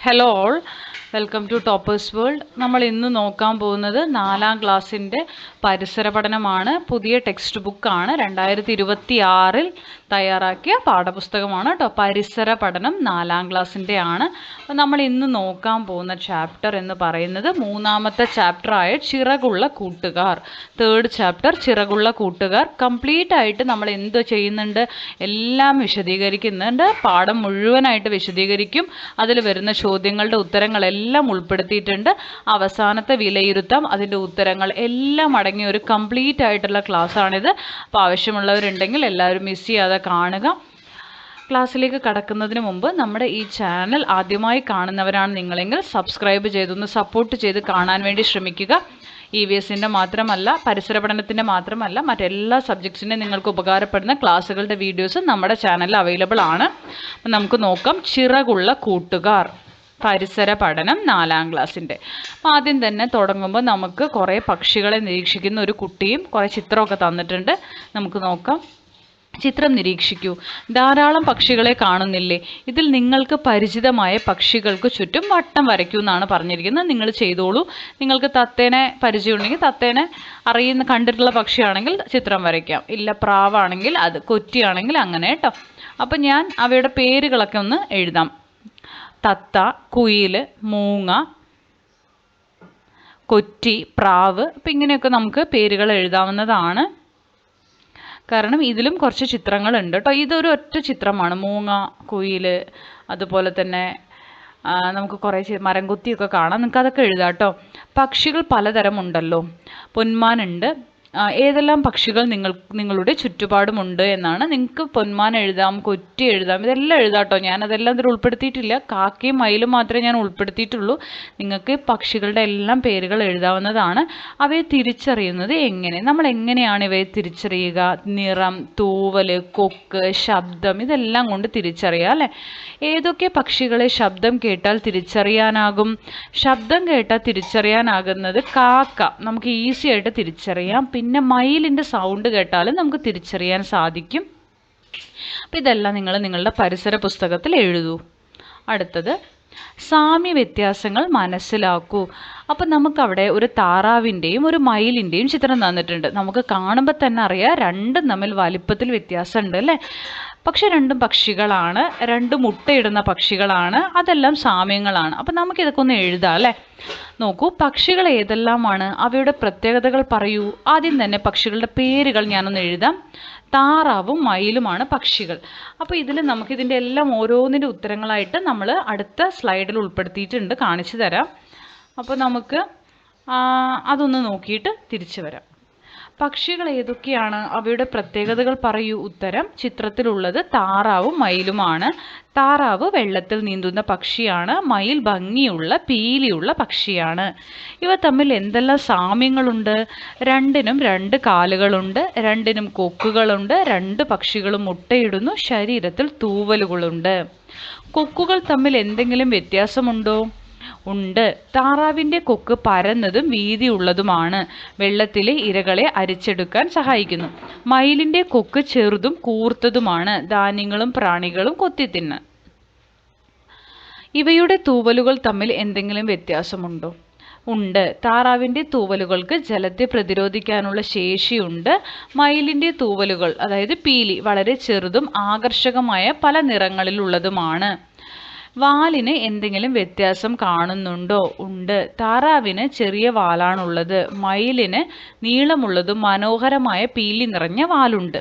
Hello all, welcome to toppers world. നമ്മൾ ഇന്ന് നോക്കാൻ പോകുന്നത് 4ാം ക്ലാസ്സിൻ്റെ പരിസര പഠനമാണ്. പുതിയ ടെക്സ്റ്റ് ബുക്കാണ്, 2026 തയ്യാറാക്കിയ പാഠപുസ്തകമാണ് കേട്ടോ. പരിസര പഠനം 4ാം ക്ലാസ്സിൻ്റെ ആണ്. അപ്പോൾ നമ്മൾ ഇന്ന് നോക്കാൻ പോകുന്ന ചാപ്റ്റർ എന്ന് പറയുന്നത് 3ാമത്തെ ചാപ്റ്ററായ ചിറകുള്ള കൂട്ടുകാർ. 3rd ചാപ്റ്റർ ചിറകുള്ള കൂട്ടുകാർ. കംപ്ലീറ്റ് ആയിട്ട് നമ്മൾ എന്ത് ചെയ്യുന്നുണ്ട്, എല്ലാം വിശദീകരിക്കുന്നുണ്ട്. പാഠം മുഴുവനായിട്ട് വിശദീകരിക്കും. അതിൽ വരുന്ന ചോദ്യങ്ങളുടെ ഉത്തരങ്ങളെല്ലാം ഉൾപ്പെടുത്തിയിട്ടുണ്ട്. അവസാനത്തെ വിലയിരുത്താം, അതിൻ്റെ ഉത്തരങ്ങൾ എല്ലാം അടങ്ങിയ ഒരു കംപ്ലീറ്റ് ആയിട്ടുള്ള ക്ലാസ്സാണിത്. അപ്പോൾ ആവശ്യമുള്ളവരുണ്ടെങ്കിൽ എല്ലാവരും മിസ് ചെയ്യാതെ കാണുക. ക്ലാസ്സിലേക്ക് കടക്കുന്നതിന് മുമ്പ് നമ്മുടെ ഈ ചാനൽ ആദ്യമായി കാണുന്നവരാണ് നിങ്ങളെങ്കിൽ സബ്സ്ക്രൈബ് ചെയ്തൊന്ന് സപ്പോർട്ട് ചെയ്ത് കാണാൻ വേണ്ടി ശ്രമിക്കുക. EVSൻ്റെ മാത്രമല്ല, പരിസര പഠനത്തിൻ്റെ മാത്രമല്ല, മറ്റെല്ലാ സബ്ജക്ട്സിൻ്റെയും നിങ്ങൾക്ക് ഉപകാരപ്പെടുന്ന ക്ലാസ്സുകളുടെ വീഡിയോസ് നമ്മുടെ ചാനലിൽ അവൈലബിൾ ആണ്. അപ്പം നമുക്ക് നോക്കാം. ചിറകുള്ള കൂട്ടുകാർ, പരിസര പഠനം 4ാം ക്ലാസ്സിൻ്റെ. ആദ്യം തന്നെ തുടങ്ങുമ്പോൾ നമുക്ക് കുറേ പക്ഷികളെ നിരീക്ഷിക്കുന്ന ഒരു കുട്ടിയും കുറേ ചിത്രമൊക്കെ തന്നിട്ടുണ്ട്. നമുക്ക് നോക്കാം. ചിത്രം നിരീക്ഷിക്കൂ. ധാരാളം പക്ഷികളെ കാണുന്നില്ലേ? ഇതിൽ നിങ്ങൾക്ക് പരിചിതമായ പക്ഷികൾക്ക് ചുറ്റും വട്ടം വരയ്ക്കൂ എന്നാണ് പറഞ്ഞിരിക്കുന്നത്. നിങ്ങൾ ചെയ്തോളൂ. നിങ്ങൾക്ക് തത്തേനെ പരിചയമുണ്ടെങ്കിൽ, തത്തേനെ കണ്ടിട്ടുള്ള പക്ഷിയാണെങ്കിൽ ചിത്രം വരയ്ക്കാം. ഇല്ല, പ്രാവാണെങ്കിൽ അത്, കൊറ്റിയാണെങ്കിൽ അങ്ങനെ കേട്ടോ. അപ്പം ഞാൻ അവയുടെ പേരുകളൊക്കെ ഒന്ന് എഴുതാം. തത്ത, കുയിൽ, മൂങ്ങ, കൊറ്റി, പ്രാവ്. അപ്പം ഇങ്ങനെയൊക്കെ നമുക്ക് പേരുകൾ എഴുതാവുന്നതാണ്. കാരണം ഇതിലും കുറച്ച് ചിത്രങ്ങളുണ്ട് കേട്ടോ. ഇതൊരു ഒറ്റ ചിത്രമാണ്. മൂങ്ങ, കുയിൽ, അതുപോലെ തന്നെ നമുക്ക് കുറേ മരം കൊത്തിയൊക്കെ കാണാം. നിങ്ങൾക്ക് അതൊക്കെ എഴുതാം കേട്ടോ. പക്ഷികൾ പലതരം ഉണ്ടല്ലോ. പൊന്മാനുണ്ട്. ഏതെല്ലാം പക്ഷികൾ നിങ്ങളുടെ ചുറ്റുപാടുമുണ്ട് എന്നാണ്. നിങ്ങൾക്ക് പൊന്മാൻ എഴുതാം, കൊറ്റി എഴുതാം, ഇതെല്ലാം എഴുതാം കേട്ടോ. ഞാനതെല്ലാം ഇതിൽ ഉൾപ്പെടുത്തിയിട്ടില്ല. കാക്കയും മയിലും മാത്രമേ ഞാൻ ഉൾപ്പെടുത്തിയിട്ടുള്ളൂ. നിങ്ങൾക്ക് പക്ഷികളുടെ എല്ലാം പേരുകൾ എഴുതാവുന്നതാണ്. അവയെ തിരിച്ചറിയുന്നത് എങ്ങനെ? നമ്മൾ എങ്ങനെയാണ് ഇവയെ തിരിച്ചറിയുക? നിറം, തൂവൽ, കൊക്ക്, ശബ്ദം, ഇതെല്ലാം കൊണ്ട് തിരിച്ചറിയാം അല്ലേ? ഏതൊക്കെ പക്ഷികളെ ശബ്ദം കേട്ടാൽ തിരിച്ചറിയാനാകും? ശബ്ദം കേട്ടാൽ തിരിച്ചറിയാനാകുന്നത് കാക്ക, നമുക്ക് ഈസി ആയിട്ട് തിരിച്ചറിയാം. പിന്നെ മയിലിൻ്റെ സൗണ്ട് കേട്ടാലും നമുക്ക് തിരിച്ചറിയാൻ സാധിക്കും. അപ്പം ഇതെല്ലാം നിങ്ങൾ നിങ്ങളുടെ പരിസര പുസ്തകത്തിൽ എഴുതൂ. അടുത്തത് സാമ്യ വ്യത്യാസങ്ങൾ മനസ്സിലാക്കൂ. അപ്പം നമുക്കവിടെ ഒരു താറാവിൻ്റെയും ഒരു മയിലിൻ്റെയും ചിത്രം തന്നിട്ടുണ്ട്. നമുക്ക് കാണുമ്പോൾ തന്നെ അറിയാം രണ്ടും തമ്മിൽ വലിപ്പത്തിൽ വ്യത്യാസമുണ്ട് അല്ലേ? പക്ഷെ രണ്ടും പക്ഷികളാണ്, രണ്ടും മുട്ടയിടുന്ന പക്ഷികളാണ്. അതെല്ലാം സാമ്യങ്ങളാണ്. അപ്പം നമുക്കിതൊക്കെ ഒന്ന് എഴുതാം അല്ലേ? നോക്കൂ, പക്ഷികൾ ഏതെല്ലാമാണ്? അവയുടെ പ്രത്യേകതകൾ പറയൂ. ആദ്യം തന്നെ പക്ഷികളുടെ പേരുകൾ ഞാനൊന്ന് എഴുതാം. താറാവും മയിലുമാണ് പക്ഷികൾ. അപ്പോൾ ഇതിൽ നമുക്കിതിൻ്റെ എല്ലാം ഓരോന്നിൻ്റെ ഉത്തരങ്ങളായിട്ട് നമ്മൾ അടുത്ത സ്ലൈഡിൽ ഉൾപ്പെടുത്തിയിട്ടുണ്ട്, കാണിച്ചു തരാം. അപ്പോൾ നമുക്ക് അതൊന്ന് നോക്കിയിട്ട് തിരിച്ചു വരാം. പക്ഷികൾ ഏതൊക്കെയാണ്? അവയുടെ പ്രത്യേകതകൾ പറയൂ. ഉത്തരം ചിത്രത്തിലുള്ളത് താറാവും മയിലുമാണ്. താറാവ് വെള്ളത്തിൽ നീന്തുന്ന പക്ഷിയാണ്. മയിൽ ഭംഗിയുള്ള പീലിയുള്ള പക്ഷിയാണ്. ഇവ തമ്മിൽ എന്തെല്ലാം സാമ്യങ്ങളുണ്ട്? രണ്ടിനും 2 കാലുകളുണ്ട്, രണ്ടിനും കൊക്കുകളുണ്ട്, 2 പക്ഷികളും മുട്ടയിടുന്നു, ശരീരത്തിൽ തൂവലുകളുണ്ട്. കൊക്കുകൾ തമ്മിൽ എന്തെങ്കിലും വ്യത്യാസമുണ്ടോ? ഉണ്ട്. താറാവിൻ്റെ കൊക്ക് പരന്നതും വീതിയുള്ളതുമാണ്. വെള്ളത്തിലെ ഇരകളെ അരിച്ചെടുക്കാൻ സഹായിക്കുന്നു. മയിലിൻ്റെ കൊക്ക് ചെറുതും കൂർത്തതുമാണ്. ധാന്യങ്ങളും പ്രാണികളും കൊത്തിത്തിന്നാൻ. ഇവയുടെ തൂവലുകൾ തമ്മിൽ എന്തെങ്കിലും വ്യത്യാസമുണ്ടോ? ഉണ്ട്. താറാവിൻ്റെ തൂവലുകൾക്ക് ജലത്തെ പ്രതിരോധിക്കാനുള്ള ശേഷിയുണ്ട്. മയിലിൻ്റെ തൂവലുകൾ, അതായത് പീലി, വളരെ ചെറുതും ആകർഷകമായ പല നിറങ്ങളിലുള്ളതുമാണ്. വാലിന് എന്തെങ്കിലും വ്യത്യാസം കാണുന്നുണ്ടോ? ഉണ്ട്. താറാവിന് ചെറിയ വാലാണുള്ളത്. മയിലിന് നീളമുള്ളതും മനോഹരമായ പീലി നിറഞ്ഞ വാലുണ്ട്.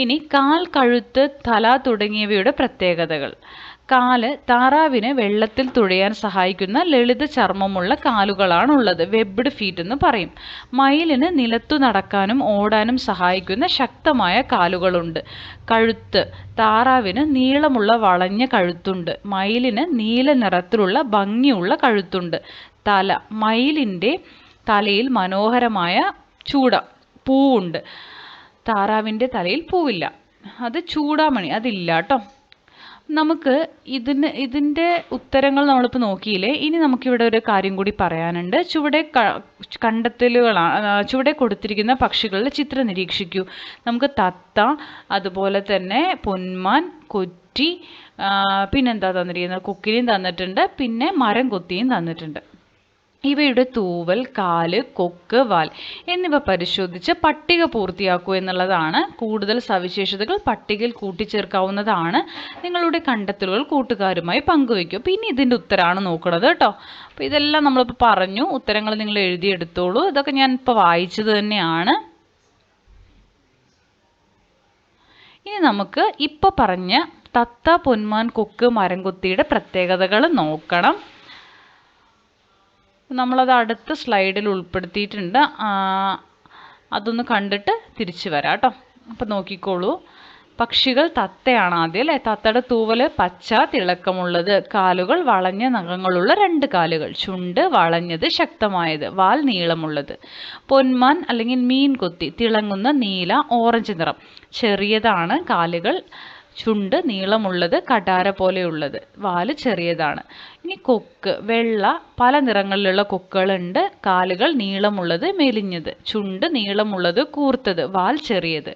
ഇനി കാൽ, കഴുത്ത്, തല തുടങ്ങിയവയുടെ പ്രത്യേകതകൾ. കാല്, താറാവിന് വെള്ളത്തിൽ തുഴയാൻ സഹായിക്കുന്ന ലളിത ചർമ്മമുള്ള കാലുകളാണുള്ളത്. വെബ്ഡ് ഫീറ്റ് എന്ന് പറയും. മയിലിന് നിലത്തു നടക്കാനും ഓടാനും സഹായിക്കുന്ന ശക്തമായ കാലുകളുണ്ട്. കഴുത്ത്, താറാവിന് നീളമുള്ള വളഞ്ഞ കഴുത്തുണ്ട്. മയിലിന് നീല നിറത്തിലുള്ള ഭംഗിയുള്ള കഴുത്തുണ്ട്. തല, മയിലിൻ്റെ തലയിൽ മനോഹരമായ പൂവുണ്ട്. താറാവിൻ്റെ തലയിൽ പൂവില്ല, അത് ചൂടാമണി, അതില്ല കേട്ടോ. നമുക്ക് ഇതിൻ്റെ ഉത്തരങ്ങൾ നമ്മളിപ്പോൾ നോക്കിയില്ലേ. ഇനി നമുക്കിവിടെ ഒരു കാര്യം കൂടി പറയാനുണ്ട്. ചുവടെ കൊടുത്തിരിക്കുന്ന പക്ഷികളുടെ ചിത്രം നിരീക്ഷിക്കൂ. നമുക്ക് തത്ത, അതുപോലെ തന്നെ പൊന്മാൻ, കൊറ്റി, പിന്നെന്താ തന്നിരിക്കുന്നത്, കൊക്കിനെയും തന്നിട്ടുണ്ട്, പിന്നെ മരം കൊത്തിയും തന്നിട്ടുണ്ട്. ഇവയുടെ തൂവൽ, കാല്, കൊക്ക്, വാൽ എന്നിവ പരിശോധിച്ച് പട്ടിക പൂർത്തിയാക്കൂ എന്നുള്ളതാണ്. കൂടുതൽ സവിശേഷതകൾ പട്ടികയിൽ കൂട്ടിച്ചേർക്കാവുന്നതാണ്. നിങ്ങളുടെ കണ്ടെത്തലുകൾ കൂട്ടുകാരുമായി പങ്കുവയ്ക്കും. പിന്നെ ഇതിൻ്റെ ഉത്തരമാണ് നോക്കുന്നത് കേട്ടോ. അപ്പോൾ ഇതെല്ലാം നമ്മളിപ്പോൾ പറഞ്ഞു. ഉത്തരങ്ങൾ നിങ്ങൾ എഴുതിയെടുത്തോളൂ. ഇതൊക്കെ ഞാൻ ഇപ്പോൾ വായിച്ചത് തന്നെയാണ്. ഇനി നമുക്ക് ഇപ്പോൾ പറഞ്ഞ തത്ത, പൊന്മാൻ, കൊക്ക്, മരംകൊത്തിയുടെ പ്രത്യേകതകൾ നോക്കണം. നമ്മളത് അടുത്ത സ്ലൈഡിൽ ഉൾപ്പെടുത്തിയിട്ടുണ്ട്. അതൊന്ന് കണ്ടിട്ട് തിരിച്ചു വരാം കേട്ടോ. അപ്പം നോക്കിക്കോളൂ. പക്ഷികൾ തത്തയാണ് ആദ്യം അല്ലേ. തത്തയുടെ തൂവൽ പച്ച തിളക്കമുള്ളത്, കാലുകൾ വളഞ്ഞ നഖങ്ങളുള്ള 2 കാലുകൾ, ചുണ്ട് വളഞ്ഞത് ശക്തമായത്, വാൽ നീളമുള്ളത്. പൊന്മാൻ അല്ലെങ്കിൽ മീൻ കൊത്തി തിളങ്ങുന്ന നീല ഓറഞ്ച് നിറം, ചെറിയതാണ് കാലുകൾ, ചുണ്ട് നീളമുള്ളത്, കടാര പോലെയുള്ളത്, വാല് ചെറിയതാണ്. ഇനി കൊക്ക് വെള്ള, പല നിറങ്ങളിലുള്ള കൊക്കുകളുണ്ട്, കാലുകൾ നീളമുള്ളത്, മെലിഞ്ഞത്, ചുണ്ട് നീളമുള്ളത്, കൂർത്തത്, വാൽ ചെറിയത്.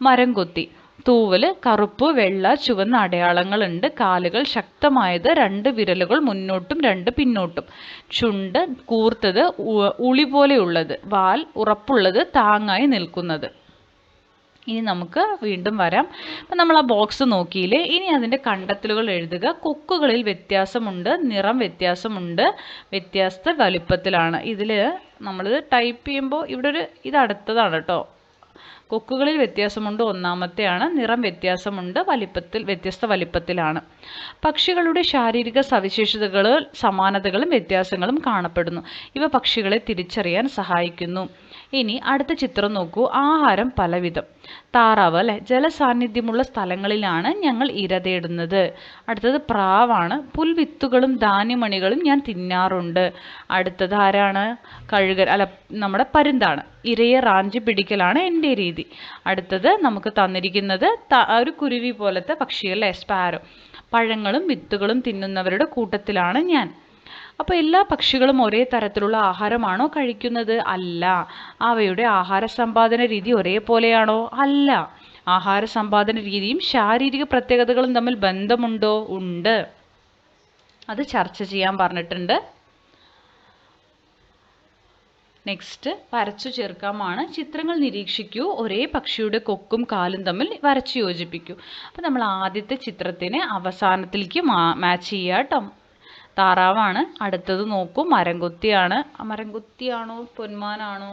മരം കൊത്തി തൂവല് കറുപ്പ്, വെള്ള, ചുവന്ന അടയാളങ്ങളുണ്ട്, കാലുകൾ ശക്തമായത്, 2 വിരലുകൾ മുന്നോട്ടും 2 പിന്നോട്ടും, ചുണ്ട് കൂർത്തത്, ഉളി പോലെയുള്ളത്, വാൽ ഉറപ്പുള്ളത്, താങ്ങായി നിൽക്കുന്നത്. ഇനി നമുക്ക് വീണ്ടും വരാം. അപ്പം നമ്മൾ ആ ബോക്സ് നോക്കിയില്ലേ. ഇനി അതിൻ്റെ കണ്ടെത്തലുകൾ എഴുതുക. കൊക്കുകളിൽ വ്യത്യാസമുണ്ട്, നിറം വ്യത്യാസമുണ്ട്, വ്യത്യസ്ത വലിപ്പത്തിലാണ്. ഇതിൽ നമ്മളിത് ടൈപ്പ് ചെയ്യുമ്പോൾ ഇവിടെ ഇത് അടുത്തതാണ് കേട്ടോ. കൊക്കുകളിൽ വ്യത്യാസമുണ്ട് ഒന്നാമത്തെയാണ്, നിറം വ്യത്യാസമുണ്ട്, വ്യത്യസ്ത വലിപ്പത്തിലാണ്. പക്ഷികളുടെ ശാരീരിക സവിശേഷതകൾ സമാനതകളും വ്യത്യാസങ്ങളും കാണപ്പെടുന്നു. ഇവ പക്ഷികളെ തിരിച്ചറിയാൻ സഹായിക്കുന്നു. ഇനി അടുത്ത ചിത്രം നോക്കൂ. ആഹാരം പലവിധം. താറാവ് അല്ലെ, ജലസാന്നിധ്യമുള്ള സ്ഥലങ്ങളിലാണ് ഞങ്ങൾ ഇര തേടുന്നത്. അടുത്തത് പ്രാവാണ്. പുൽവിത്തുകളും ധാന്യമണികളും ഞാൻ തിന്നാറുണ്ട്. അടുത്തത് ആരാണ്? കഴുകൻ അല്ല, നമ്മുടെ പരുന്താണ്. ഇരയെ റാഞ്ചി പിടിക്കലാണ് എൻ്റെ രീതി. അടുത്തത് നമുക്ക് തന്നിരിക്കുന്നത് ഒരു കുരുവി പോലത്തെ പക്ഷിയല്ലേ, സ്പാരോ. പഴങ്ങളും വിത്തുകളും തിന്നുന്നവരുടെ കൂട്ടത്തിലാണ് ഞാൻ. അപ്പോൾ എല്ലാ പക്ഷികളും ഒരേ തരത്തിലുള്ള ആഹാരമാണോ കഴിക്കുന്നത്? അല്ല. അവയുടെ ആഹാര സമ്പാദന രീതി ഒരേപോലെയാണോ? അല്ല. ആഹാര സമ്പാദന രീതിയും ശാരീരിക പ്രത്യേകതകളും തമ്മിൽ ബന്ധമുണ്ടോ? ഉണ്ട്. അത് ചർച്ച ചെയ്യാൻ പറഞ്ഞിട്ടുണ്ട്. നെക്സ്റ്റ് വരച്ചു ചേർക്കാമാണ്. ചിത്രങ്ങൾ നിരീക്ഷിക്കൂ. ഒരേ പക്ഷിയുടെ കൊക്കും കാലും തമ്മിൽ വരച്ചു യോജിപ്പിക്കൂ. അപ്പോൾ നമ്മൾ ആദ്യത്തെ ചിത്രത്തിനെ അവസാനത്തിലേക്ക് മാച്ച് ചെയ്യുക കേട്ടോ. താറാവാണ്. അടുത്തത് നോക്കൂ, മരംകൊത്തിയാണ്. മരംകൊത്തിയാണോ പൊന്മാനാണോ?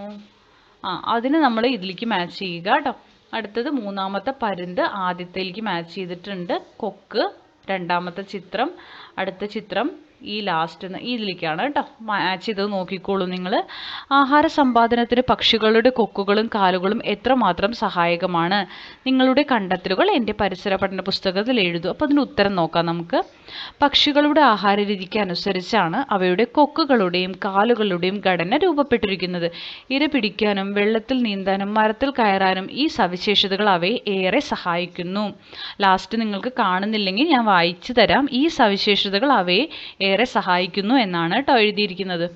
അതിന് നമ്മൾ ഇതിലേക്ക് മാച്ച് ചെയ്യുക കേട്ടോ. അടുത്തത് മൂന്നാമത്തെ പരുന്ത് ആദ്യത്തേക്ക് മാച്ച് ചെയ്തിട്ടുണ്ട്. കൊക്ക് രണ്ടാമത്തെ ചിത്രം. അടുത്ത ചിത്രം ഈ ലാസ്റ്റ് ഇതിലേക്കാണ് കേട്ടോ. മാച്ച് ചെയ്തത് നോക്കിക്കോളൂ നിങ്ങൾ. ആഹാര സമ്പാദനത്തിന് പക്ഷികളുടെ കൊക്കുകളും കാലുകളും എത്രമാത്രം സഹായകമാണ്? നിങ്ങളുടെ കണ്ടെത്തലുകൾ എൻ്റെ പരിസര പഠന പുസ്തകത്തിൽ എഴുതൂ. അപ്പോൾ അതിന് ഉത്തരം നോക്കാം നമുക്ക്. പക്ഷികളുടെ ആഹാര രീതിക്ക് അനുസരിച്ചാണ് അവയുടെ കൊക്കുകളുടെയും കാലുകളുടെയും ഘടന രൂപപ്പെട്ടിരിക്കുന്നത്. ഇര പിടിക്കാനും വെള്ളത്തിൽ നീന്താനും മരത്തിൽ കയറാനും ഈ സവിശേഷതകൾ അവയെ ഏറെ സഹായിക്കുന്നു. ലാസ്റ്റ് നിങ്ങൾക്ക് കാണുന്നില്ലെങ്കിൽ ഞാൻ വായിച്ചു തരാം. ഈ സവിശേഷതകൾ അവയെ ഏറെ സഹായിക്കുന്നു എന്നാണ് കേട്ടോ എഴുതിയിരിക്കുന്നത്.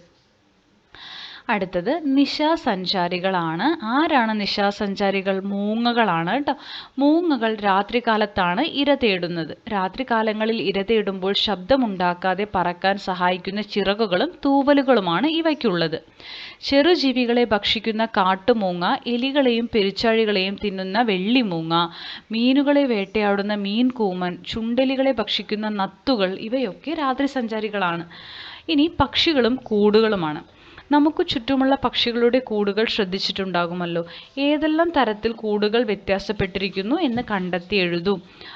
അടുത്തത് നിശാസഞ്ചാരികളാണ്. ആരാണ് നിശാസഞ്ചാരികൾ? മൂങ്ങകളാണ് കേട്ടോ. മൂങ്ങകൾ രാത്രികാലത്താണ് ഇര തേടുന്നത്. രാത്രികാലങ്ങളിൽ ഇര തേടുമ്പോൾ ശബ്ദമുണ്ടാക്കാതെ പറക്കാൻ സഹായിക്കുന്ന ചിറകുകളും തൂവലുകളുമാണ് ഇവയ്ക്കുള്ളത്. ചെറുജീവികളെ ഭക്ഷിക്കുന്ന കാട്ടുമൂങ്ങ, എലികളെയും പെരിച്ചാഴികളെയും തിന്നുന്ന വെള്ളിമൂങ്ങ, മീനുകളെ വേട്ടയാടുന്ന മീൻകൂമൻ, ചുണ്ടെലികളെ ഭക്ഷിക്കുന്ന നത്തുകൾ ഇവയൊക്കെ രാത്രി സഞ്ചാരികളാണ്. ഇനി പക്ഷികളും കൂടുകളുമാണ്. നമുക്ക് ചുറ്റുമുള്ള പക്ഷികളുടെ കൂടുകൾ ശ്രദ്ധിച്ചിട്ടുണ്ടാകുമല്ലോ. ഏതെല്ലാം തരത്തിൽ കൂടുകൾ വ്യത്യാസപ്പെട്ടിരിക്കുന്നു എന്ന് കണ്ടെത്തി എഴുതൂ.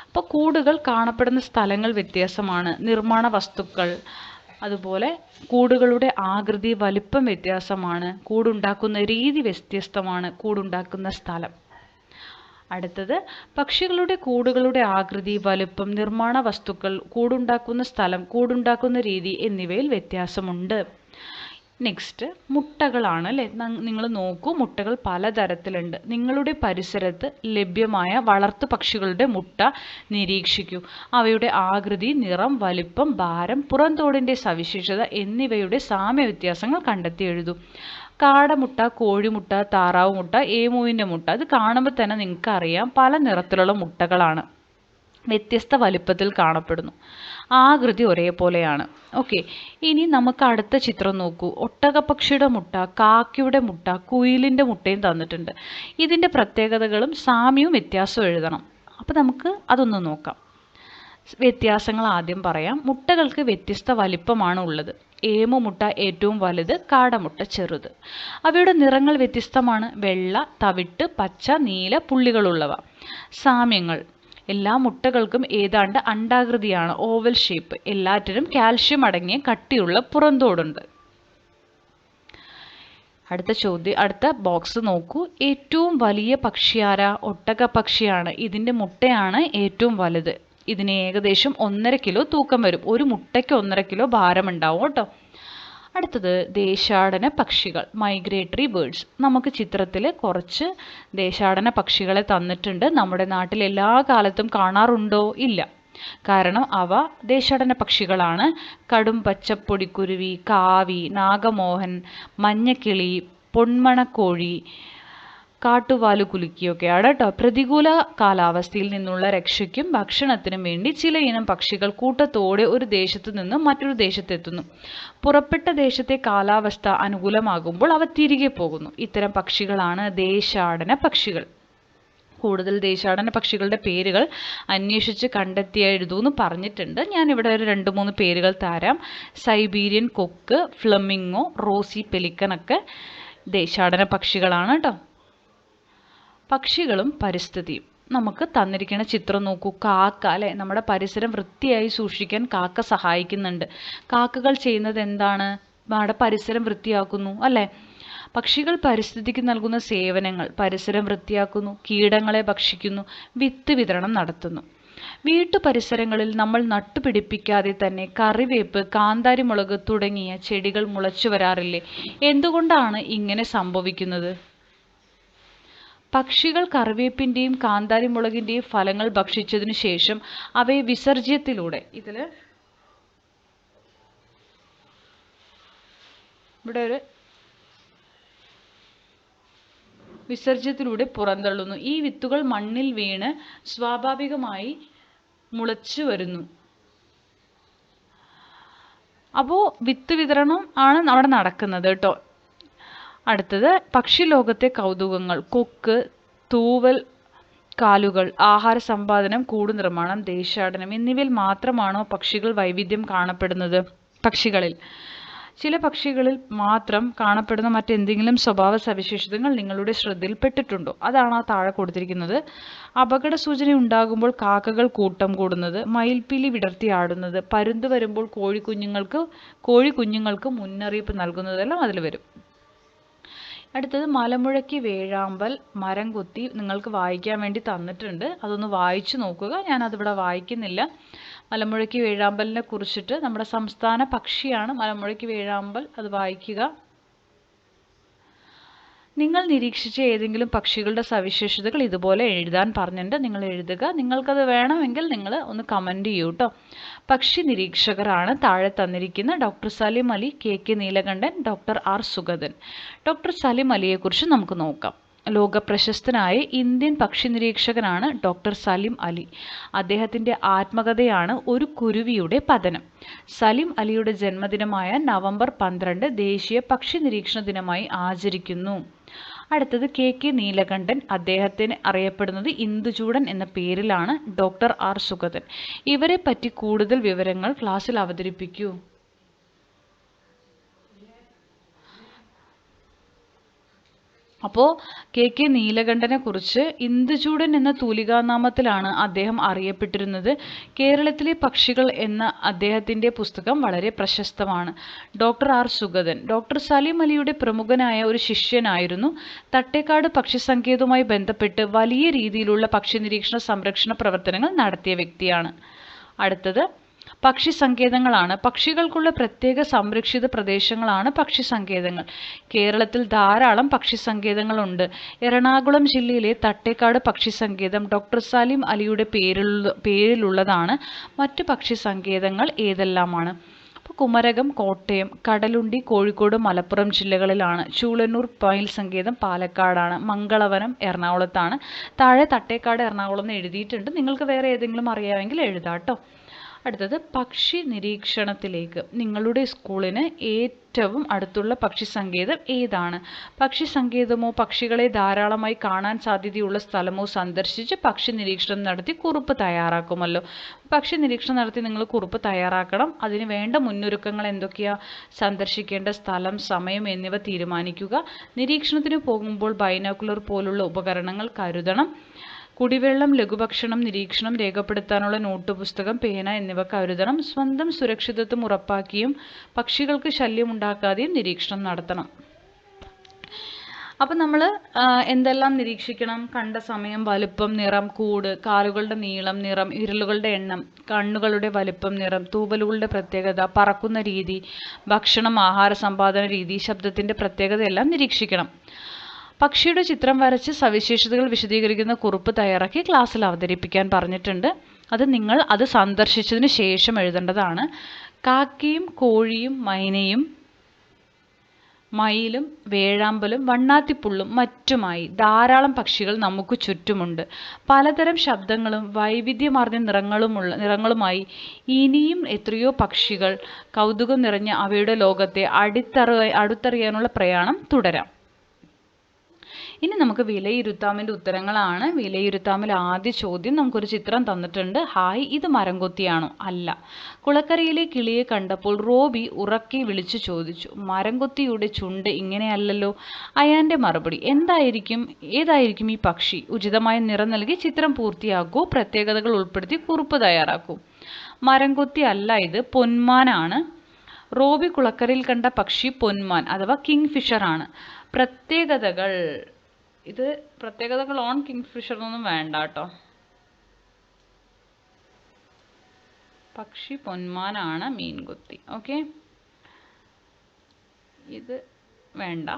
അപ്പോൾ കൂടുകൾ കാണപ്പെടുന്ന സ്ഥലങ്ങൾ വ്യത്യാസമാണ്. നിർമ്മാണ വസ്തുക്കൾ, അതുപോലെ കൂടുകളുടെ ആകൃതി വലിപ്പം വ്യത്യാസമാണ്. കൂടുണ്ടാക്കുന്ന രീതി വ്യത്യസ്തമാണ്. കൂടുണ്ടാക്കുന്ന സ്ഥലം. അടുത്തത് പക്ഷികളുടെ കൂടുകളുടെ ആകൃതി, വലുപ്പം, നിർമ്മാണ വസ്തുക്കൾ, കൂടുണ്ടാക്കുന്ന സ്ഥലം, കൂടുണ്ടാക്കുന്ന രീതി എന്നിവയിൽ വ്യത്യാസമുണ്ട്. നെക്സ്റ്റ് മുട്ടകളാണ് അല്ലേ. നിങ്ങൾ നോക്കൂ, മുട്ടകൾ പലതരത്തിലുണ്ട്. നിങ്ങളുടെ പരിസരത്ത് ലഭ്യമായ വളർത്തു പക്ഷികളുടെ മുട്ട നിരീക്ഷിക്കൂ. അവയുടെ ആകൃതി, നിറം, വലിപ്പം, ഭാരം, പുറംതോടിൻ്റെ സവിശേഷത എന്നിവയുടെ സാമ്യ വ്യത്യാസങ്ങൾ കണ്ടെത്തി എഴുതൂ. കാടമുട്ട, കോഴിമുട്ട, താറാവ് മുട്ട, ഏമുവിൻ്റെ മുട്ട. അത് കാണുമ്പോൾ തന്നെ നിങ്ങൾക്കറിയാം പല നിറത്തിലുള്ള മുട്ടകളാണ്, വ്യത്യസ്ത വലിപ്പത്തിൽ കാണപ്പെടുന്നു, ആകൃതി ഒരേപോലെയാണ്. ഓക്കെ, ഇനി നമുക്ക് അടുത്ത ചിത്രം നോക്കൂ. ഒട്ടകപ്പക്ഷിയുടെ മുട്ട, കാക്കയുടെ മുട്ട, കുയിലിൻ്റെ മുട്ടയും തന്നിട്ടുണ്ട്. ഇതിൻ്റെ പ്രത്യേകതകളും സാമ്യവും വ്യത്യാസവും എഴുതണം. അപ്പോൾ നമുക്ക് അതൊന്ന് നോക്കാം. വ്യത്യാസങ്ങൾ ആദ്യം പറയാം. മുട്ടകൾക്ക് വ്യത്യസ്ത വലിപ്പമാണ് ഉള്ളത്. ഏമു മുട്ട ഏറ്റവും വലുത്, കാടമുട്ട ചെറുത്. അവയുടെ നിറങ്ങൾ വ്യത്യസ്തമാണ്, വെള്ള, തവിട്ട്, പച്ച, നീല, പുള്ളികളുള്ളവ. സാമ്യങ്ങൾ: എല്ലാ മുട്ടകൾക്കും ഏതാണ്ട് അണ്ഡാകൃതിയാണ്, ഓവൽ ഷേപ്പ്. എല്ലാറ്റിനും കാൽഷ്യം അടങ്ങിയ കട്ടിയുള്ള പുറന്തോടുണ്ട്. അടുത്ത ബോക്സ് നോക്കൂ. ഏറ്റവും വലിയ പക്ഷിയാര? ഒട്ടകപ്പക്ഷിയാണ്. ഇതിൻ്റെ മുട്ടയാണ് ഏറ്റവും വലുത്. ഇതിന് ഏകദേശം 1.5 കിലോ തൂക്കം വരും. ഒരു മുട്ടയ്ക്ക് 1.5 കിലോ ഭാരമുണ്ടാവും കേട്ടോ. അടുത്തത് ദേശാടന പക്ഷികൾ, മൈഗ്രേറ്ററി ബേർഡ്സ്. നമുക്ക് ചിത്രത്തിൽ കുറച്ച് ദേശാടന പക്ഷികളെ തന്നിട്ടുണ്ട്. നമ്മുടെ നാട്ടിൽ എല്ലാ കാലത്തും കാണാറുണ്ടോ? ഇല്ല, കാരണം അവ ദേശാടന പക്ഷികളാണ്. കടും പച്ചപ്പൊടിക്കുരുവി, കാവി, നാഗമോഹൻ, മഞ്ഞക്കിളി, പൊന്മണക്കോഴി, കാട്ടുവാലുകുലുക്കിയൊക്കെയാണ് കേട്ടോ. പ്രതികൂല കാലാവസ്ഥയിൽ നിന്നുള്ള രക്ഷയ്ക്കും ഭക്ഷണത്തിനും വേണ്ടി ചില ഇനം പക്ഷികൾ കൂട്ടത്തോടെ ഒരു ദേശത്തു നിന്നും മറ്റൊരു ദേശത്തെത്തുന്നു. പുറപ്പെട്ട ദേശത്തെ കാലാവസ്ഥ അനുകൂലമാകുമ്പോൾ അവ തിരികെ പോകുന്നു. ഇത്തരം പക്ഷികളാണ് ദേശാടന പക്ഷികൾ. കൂടുതൽ ദേശാടന പക്ഷികളുടെ പേരുകൾ അന്വേഷിച്ച് കണ്ടെത്തി എഴുതൂന്ന് പറഞ്ഞിട്ടുണ്ട്. ഞാനിവിടെ ഒരു 2-3 പേരുകൾ തരാം. സൈബീരിയൻ കൊക്ക്, ഫ്ലമിംഗോ, റോസി പെലിക്കൻ ഒക്കെ ദേശാടന പക്ഷികളാണ് കേട്ടോ. പക്ഷികളും പരിസ്ഥിതിയും. നമുക്ക് തന്നിരിക്കുന്ന ചിത്രം നോക്കൂ. കാക്ക അല്ലേ, നമ്മുടെ പരിസരം വൃത്തിയായി സൂക്ഷിക്കാൻ കാക്ക സഹായിക്കുന്നുണ്ട്. കാക്കകൾ ചെയ്യുന്നത് എന്താണ്? നമ്മുടെ പരിസരം വൃത്തിയാക്കുന്നു അല്ലേ. പക്ഷികൾ പരിസ്ഥിതിക്ക് നൽകുന്ന സേവനങ്ങൾ: പരിസരം വൃത്തിയാക്കുന്നു, കീടങ്ങളെ ഭക്ഷിക്കുന്നു, വിത്ത് വിതരണം നടത്തുന്നു. വീട്ടു പരിസരങ്ങളിൽ നമ്മൾ നട്ടുപിടിപ്പിക്കാതെ തന്നെ കറിവേപ്പ്, കാന്താരിമുളക് തുടങ്ങിയ ചെടികൾ മുളച്ചു വരാറില്ലേ? എന്തുകൊണ്ടാണ് ഇങ്ങനെ സംഭവിക്കുന്നത്? പക്ഷികൾ കറിവേപ്പിൻ്റെയും കാന്താരിമുളകിൻ്റെയും ഫലങ്ങൾ ഭക്ഷിച്ചതിനു ശേഷം അവയെ വിസർജ്യത്തിലൂടെ പുറന്തള്ളുന്നു. ഈ വിത്തുകൾ മണ്ണിൽ വീണ് സ്വാഭാവികമായി മുളച്ചു വരുന്നു. അപ്പോൾ വിത്ത് വിതരണം ആണ് അവിടെ നടക്കുന്നത് കേട്ടോ. അടുത്തത് പക്ഷിലോകത്തെ കൗതുകങ്ങൾ: കൊക്ക്, തൂവൽ കാലുകൾ, ആഹാര സമ്പാദനം, കൂട് നിർമ്മാണം, ദേശാടനം എന്നിവയിൽ മാത്രമാണോ പക്ഷികൾ വൈവിധ്യം കാണപ്പെടുന്നത്? പക്ഷികളിൽ ചില പക്ഷികളിൽ മാത്രം കാണപ്പെടുന്ന മറ്റെന്തെങ്കിലും സ്വഭാവ സവിശേഷതകൾ നിങ്ങളുടെ ശ്രദ്ധയിൽപ്പെട്ടിട്ടുണ്ടോ? അതാണ് ആ താഴെ കൊടുത്തിരിക്കുന്നത്. അപകട സൂചന ഉണ്ടാകുമ്പോൾ കാക്കകൾ കൂട്ടം കൂടുന്നത്, മയിൽപ്പീലി വിടർത്തിയാടുന്നത്, പരുന്ത് വരുമ്പോൾ കോഴിക്കുഞ്ഞുങ്ങൾക്ക് മുന്നറിയിപ്പ് നൽകുന്നതെല്ലാം അതിൽ വരും. അടുത്തത് മലമുഴക്കി വേഴാമ്പൽ മരം കൊത്തി നിങ്ങൾക്ക് വായിക്കാൻ വേണ്ടി തന്നിട്ടുണ്ട്. അതൊന്ന് വായിച്ചു നോക്കുക. ഞാനതിവിടെ വായിക്കുന്നില്ല. മലമുഴക്കി വേഴാമ്പലിനെ കുറിച്ചിട്ട് നമ്മുടെ സംസ്ഥാന പക്ഷിയാണ് മലമുഴക്കി വേഴാമ്പൽ. അത് വായിക്കുക. നിങ്ങൾ നിരീക്ഷിച്ച ഏതെങ്കിലും പക്ഷികളുടെ സവിശേഷതകൾ ഇതുപോലെ എഴുതാൻ പറഞ്ഞിട്ടുണ്ട്. നിങ്ങൾ എഴുതുക. നിങ്ങൾക്കത് വേണമെങ്കിൽ നിങ്ങൾ ഒന്ന് കമൻറ്റ് ചെയ്യൂ കേട്ടോ. പക്ഷി നിരീക്ഷകരാണ് താഴെ തന്നിരിക്കുന്ന doctor Salim Ali, K Neelakantan, doctor R Sugathan. Doctor Salim അലിയെക്കുറിച്ച് നമുക്ക് നോക്കാം. ലോകപ്രശസ്തനായ ഇന്ത്യൻ പക്ഷി നിരീക്ഷകനാണ് ഡോക്ടർ സലിം അലി. അദ്ദേഹത്തിൻ്റെ ആത്മകഥയാണ് ഒരു കുരുവിയുടെ പതനം. സലിം അലിയുടെ ജന്മദിനമായ നവംബർ 12 ദേശീയ പക്ഷി നിരീക്ഷണ ദിനമായി ആചരിക്കുന്നു. അടുത്തത് കെ നീലകണ്ഠൻ. അദ്ദേഹത്തിന് അറിയപ്പെടുന്നത് ഇന്ദുചൂടൻ എന്ന പേരിലാണ്. Doctor R Sugathan. ഇവരെ പറ്റി കൂടുതൽ വിവരങ്ങൾ ക്ലാസ്സിൽ അവതരിപ്പിക്കൂ. അപ്പോൾ കെ നീലകണ്ഠനെ കുറിച്ച് ഇന്ദുചൂടൻ എന്ന തൂലികാനാമത്തിലാണ് അദ്ദേഹം അറിയപ്പെട്ടിരുന്നത്. കേരളത്തിലെ പക്ഷികൾ എന്ന അദ്ദേഹത്തിൻ്റെ പുസ്തകം വളരെ പ്രശസ്തമാണ്. Doctor R Sugathan doctor Salim അലിയുടെ പ്രമുഖനായ ഒരു ശിഷ്യനായിരുന്നു. തട്ടേക്കാട് പക്ഷി സങ്കേതവുമായി ബന്ധപ്പെട്ട് വലിയ രീതിയിലുള്ള പക്ഷി നിരീക്ഷണ സംരക്ഷണ പ്രവർത്തനങ്ങൾ നടത്തിയ വ്യക്തിയാണ്. അടുത്തത് പക്ഷി സങ്കേതങ്ങളാണ്. പക്ഷികൾക്കുള്ള പ്രത്യേക സംരക്ഷിത പ്രദേശങ്ങളാണ് പക്ഷി സങ്കേതങ്ങൾ. കേരളത്തിൽ ധാരാളം പക്ഷി സങ്കേതങ്ങളുണ്ട്. എറണാകുളം ജില്ലയിലെ തട്ടേക്കാട് പക്ഷി സങ്കേതം ഡോക്ടർ സലിം അലിയുടെ പേരിലുള്ളതാണ്. മറ്റു പക്ഷി സങ്കേതങ്ങൾ ഏതെല്ലാമാണ്? കുമരകം കോട്ടയം, കടലുണ്ടി കോഴിക്കോട് മലപ്പുറം ജില്ലകളിലാണ്. ചൂളന്നൂർ മയിൽ സങ്കേതം പാലക്കാടാണ്. മംഗളവനം എറണാകുളത്താണ്. താഴെ തട്ടേക്കാട് എറണാകുളം എന്ന് എഴുതിയിട്ടുണ്ട്. നിങ്ങൾക്ക് വേറെ ഏതെങ്കിലും അറിയാമെങ്കിൽ എഴുതാട്ടോ. അടുത്തത് പക്ഷി നിരീക്ഷണത്തിലേക്ക്. നിങ്ങളുടെ സ്കൂളിന് ഏറ്റവും അടുത്തുള്ള പക്ഷി സങ്കേതം ഏതാണ്? പക്ഷി സങ്കേതമോ പക്ഷികളെ ധാരാളമായി കാണാൻ സാധ്യതയുള്ള സ്ഥലമോ സന്ദർശിച്ച് പക്ഷി നിരീക്ഷണം നടത്തി കുറിപ്പ് തയ്യാറാക്കുമല്ലോ. പക്ഷി നിരീക്ഷണം നടത്തി നിങ്ങൾ കുറിപ്പ് തയ്യാറാക്കണം. അതിന് വേണ്ട മുന്നൊരുക്കങ്ങൾ എന്തൊക്കെയാ? സന്ദർശിക്കേണ്ട സ്ഥലം, സമയം എന്നിവ തീരുമാനിക്കുക. നിരീക്ഷണത്തിന് പോകുമ്പോൾ ബൈനോക്കുലർ പോലുള്ള ഉപകരണങ്ങൾ കരുതണം. കുടിവെള്ളം, ലഘുഭക്ഷണം, നിരീക്ഷണം രേഖപ്പെടുത്താനുള്ള നോട്ട് പുസ്തകം, പേന എന്നിവ കരുതണം. സ്വന്തം സുരക്ഷിതത്വം ഉറപ്പാക്കിയും പക്ഷികൾക്ക് ശല്യമുണ്ടാക്കാതെയും നിരീക്ഷണം നടത്തണം. അപ്പം നമ്മൾ എന്തെല്ലാം നിരീക്ഷിക്കണം? കണ്ട സമയം, വലുപ്പം, നിറം, കൂട്, കാലുകളുടെ നീളം, നിറം, വിരലുകളുടെ എണ്ണം, കണ്ണുകളുടെ വലുപ്പം, നിറം, തൂവലുകളുടെ പ്രത്യേകത, പറക്കുന്ന രീതി, ഭക്ഷണം, ആഹാര സമ്പാദന രീതി, ശബ്ദത്തിൻ്റെ പ്രത്യേകത എല്ലാം നിരീക്ഷിക്കണം. പക്ഷിയുടെ ചിത്രം വരച്ച് സവിശേഷതകൾ വിശദീകരിക്കുന്ന കുറിപ്പ് തയ്യാറാക്കി ക്ലാസ്സിൽ അവതരിപ്പിക്കാൻ പറഞ്ഞിട്ടുണ്ട്. നിങ്ങൾ അത് സന്ദർശിച്ചതിന് ശേഷം എഴുതേണ്ടതാണ്. കാക്കയും കോഴിയും മൈനയും മയിലും വേഴാമ്പലും വണ്ണാത്തിപ്പുള്ളും മറ്റുമായി ധാരാളം പക്ഷികൾ നമുക്ക് ചുറ്റുമുണ്ട്. പലതരം ശബ്ദങ്ങളും വൈവിധ്യമാർന്ന നിറങ്ങളുമായി ഇനിയും എത്രയോ പക്ഷികൾ. കൗതുകം നിറഞ്ഞ അവയുടെ ലോകത്തെ അടുത്തറിയാനുള്ള പ്രയാണം തുടരാം. ഇനി നമുക്ക് വിലയിരുത്താമിൻ്റെ ഉത്തരങ്ങളാണ്. വിലയിരുത്താമിൽ ആദ്യ ചോദ്യം, നമുക്കൊരു ചിത്രം തന്നിട്ടുണ്ട്. ഹായ്, ഇത് മരംകൊത്തിയാണോ? അല്ല. കുളക്കരയിലെ കിളിയെ കണ്ടപ്പോൾ റോബി ഉറക്കെ വിളിച്ചു ചോദിച്ചു, മരംകൊത്തിയുടെ ചുണ്ട് ഇങ്ങനെയല്ലല്ലോ. അയാൻ്റെ മറുപടി, ഏതായിരിക്കും ഈ പക്ഷി? ഉചിതമായ നിറം നൽകി ചിത്രം പൂർത്തിയാക്കൂ. പ്രത്യേകതകൾ ഉൾപ്പെടുത്തി കുറിപ്പ് തയ്യാറാക്കൂ. മരംകൊത്തി അല്ല, ഇത് പൊന്മാനാണ്. റോബി കുളക്കരയിൽ കണ്ട പക്ഷി പൊന്മാൻ അഥവാ കിങ് ഫിഷർ ആണ്. പ്രത്യേകതകൾ ഓൺ കിങ് ഫിഷർ ഒന്നും വേണ്ട കേട്ടോ. പക്ഷി പൊന്മാനാണ്, മീൻകൊത്തി. ഓക്കെ, ഇത് വേണ്ട.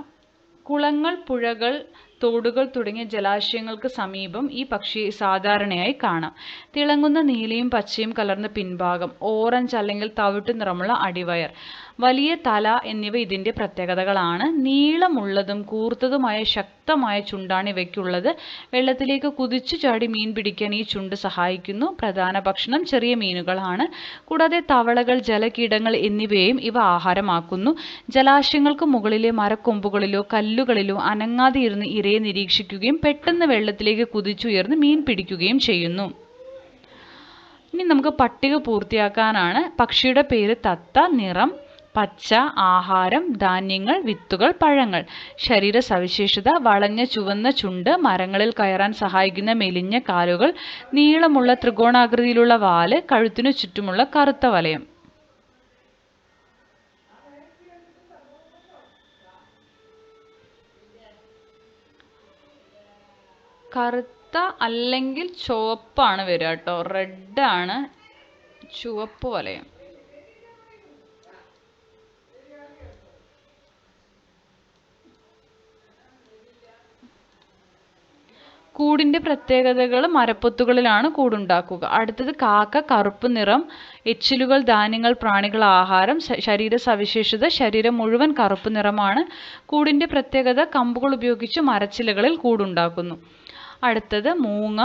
കുളങ്ങൾ, പുഴകൾ, തോടുകൾ തുടങ്ങിയ ജലാശയങ്ങൾക്ക് സമീപം ഈ പക്ഷിയെ സാധാരണയായി കാണാം. തിളങ്ങുന്ന നീലയും പച്ചയും കലർന്ന പിൻഭാഗം, ഓറഞ്ച് അല്ലെങ്കിൽ തവിട്ട് നിറമുള്ള അടിവയർ, വലിയ തല എന്നിവ ഇതിൻ്റെ പ്രത്യേകതകളാണ്. നീളമുള്ളതും കൂർത്തതുമായ ശക്തമായ ചുണ്ടാണ് ഇവയ്ക്കുള്ളത്. വെള്ളത്തിലേക്ക് കുതിച്ചു ചാടി മീൻ പിടിക്കാൻ ഈ ചുണ്ട് സഹായിക്കുന്നു. പ്രധാന ഭക്ഷണം ചെറിയ മീനുകളാണ്. കൂടാതെ തവളകൾ, ജലകീടങ്ങൾ എന്നിവയെയും ഇവ ആഹാരമാക്കുന്നു. ജലാശയങ്ങൾക്ക് മുകളിലെ മരക്കൊമ്പുകളിലോ കല്ലുകളിലോ അനങ്ങാതെ ഇരുന്ന് ഇരയെ നിരീക്ഷിക്കുകയും പെട്ടെന്ന് വെള്ളത്തിലേക്ക് കുതിച്ചുയർന്ന് മീൻ പിടിക്കുകയും ചെയ്യുന്നു. ഇനി നമുക്ക് പട്ടിക പൂർത്തിയാക്കാനാണ്. പക്ഷിയുടെ പേര് തത്ത. നിറം പച്ച. ആഹാരം ധാന്യങ്ങൾ, വിത്തുകൾ, പഴങ്ങൾ. ശരീര സവിശേഷത വളഞ്ഞ ചുവന്ന ചുണ്ട്, മരങ്ങളിൽ കയറാൻ സഹായിക്കുന്ന മെലിഞ്ഞ കാലുകൾ, നീളമുള്ള ത്രികോണാകൃതിയിലുള്ള വാല്, കഴുത്തിനു ചുറ്റുമുള്ള കറുത്ത വലയം. കറുത്ത അല്ലെങ്കിൽ ചുവപ്പാണ് വരിക കേട്ടോ. റെഡാണ്, ചുവപ്പ് വലയം. കൂടിൻ്റെ പ്രത്യേകതകൾ, മരപ്പൊത്തുകളിലാണ് കൂടുണ്ടാക്കുക. അടുത്തത് കാക്ക. കറുപ്പ് നിറം, എച്ചിലുകൾ, ധാന്യങ്ങൾ, പ്രാണികൾ, ആഹാരം. ശരീര സവിശേഷത, ശരീരം മുഴുവൻ കറുപ്പ് നിറമാണ്. കൂടിൻ്റെ പ്രത്യേകത, കമ്പുകൾ ഉപയോഗിച്ച് മരച്ചിലകളിൽ കൂടുണ്ടാക്കുന്നു. അടുത്തത് മൂങ്ങ.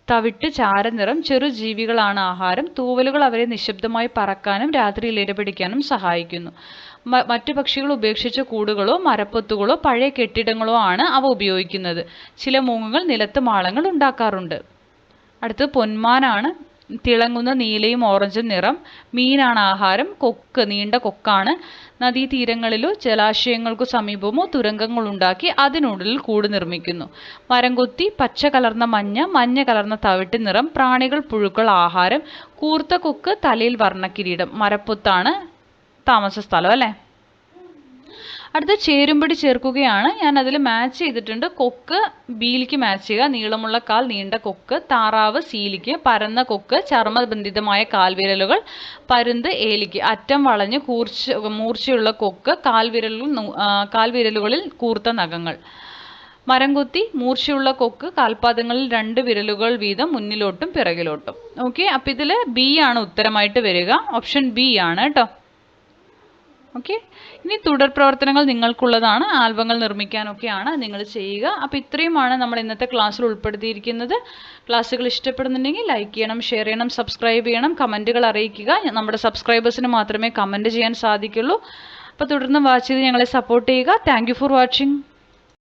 തവിട്ട് ചാരനിറം, ചെറുജീവികളാണ് ആഹാരം. തൂവലുകൾ അവരെ നിശബ്ദമായി പറക്കാനും രാത്രിയിൽ ഇരപിടിക്കാനും സഹായിക്കുന്നു. മറ്റു പക്ഷികൾ ഉപേക്ഷിച്ച കൂടുകളോ മരപ്പൊത്തുകളോ പഴയ കെട്ടിടങ്ങളോ ആണ് അവ ഉപയോഗിക്കുന്നത്. ചില മൂങ്ങകൾ നിലത്ത് മാളങ്ങൾ ഉണ്ടാക്കാറുണ്ട്. അടുത്തത് പൊന്മാനാണ്. തിളങ്ങുന്ന നീലയും ഓറഞ്ചും നിറം. മീനാണ് ആഹാരം. കൊക്ക്, നീണ്ട കൊക്കാണ്. നദീതീരങ്ങളിലോ ജലാശയങ്ങൾക്കു സമീപമോ തുരങ്കങ്ങൾ ഉണ്ടാക്കി അതിനുള്ളിൽ കൂട് നിർമ്മിക്കുന്നു. മരംകൊത്തി. പച്ച കലർന്ന മഞ്ഞ, മഞ്ഞ കലർന്ന തവിട്ട് നിറം. പ്രാണികൾ, പുഴുക്കൾ, ആഹാരം. കൂർത്ത കൊക്ക്, തലയിൽ വർണ്ണക്കിരീടം. മരപ്പൊത്താണ് താമസ സ്ഥലം അല്ലേ. അടുത്ത ചേരുംപടി ചേർക്കുകയാണ്. ഞാൻ അതിൽ മാച്ച് ചെയ്തിട്ടുണ്ട്. കൊക്ക് ബിയിലേക്ക് മാച്ച് ചെയ്യുക, നീളമുള്ള കാൽ, നീണ്ട കൊക്ക്. താറാവ് സിയിലേക്ക്, പരന്ന കൊക്ക്, ചർമ്മബന്ധിതമായ കാൽവിരലുകൾ. പരുന്ത് എലിക്ക്, അറ്റം വളഞ്ഞ് മൂർച്ചയുള്ള കൊക്ക്, കാൽവിരലുകളിൽ കൂർത്ത നഖങ്ങൾ. മരംകൊത്തി, മൂർച്ചയുള്ള കൊക്ക്, കാൽപാദങ്ങളിൽ 2 വിരലുകൾ വീതം മുന്നിലോട്ടും പിറകിലോട്ടും. ഓക്കെ, അപ്പം ഇതിൽ ബി ആണ് ഉത്തരമായിട്ട് വരിക. ഓപ്ഷൻ ബി ആണ് കേട്ടോ. ഓക്കെ, ഇനി തുടർ പ്രവർത്തനങ്ങൾ നിങ്ങൾക്കുള്ളതാണ്. ആൽബങ്ങൾ നിർമ്മിക്കാനൊക്കെയാണ്, നിങ്ങൾ ചെയ്യുക. അപ്പോൾ ഇത്രയുമാണ് നമ്മൾ ഇന്നത്തെ ക്ലാസ്സിൽ ഉൾപ്പെടുത്തിയിരിക്കുന്നത്. ക്ലാസ്സുകൾ ഇഷ്ടപ്പെടുന്നുണ്ടെങ്കിൽ ലൈക്ക് ചെയ്യണം, ഷെയർ ചെയ്യണം, സബ്സ്ക്രൈബ് ചെയ്യണം, കമൻറ്റുകൾ അറിയിക്കുക. നമ്മുടെ സബ്സ്ക്രൈബേഴ്സിന് മാത്രമേ കമൻറ്റ് ചെയ്യാൻ സാധിക്കുള്ളൂ. അപ്പോൾ തുടർന്ന് വാച്ച് ചെയ്ത് ഞങ്ങളെ സപ്പോർട്ട് ചെയ്യുക. Thank you for watching.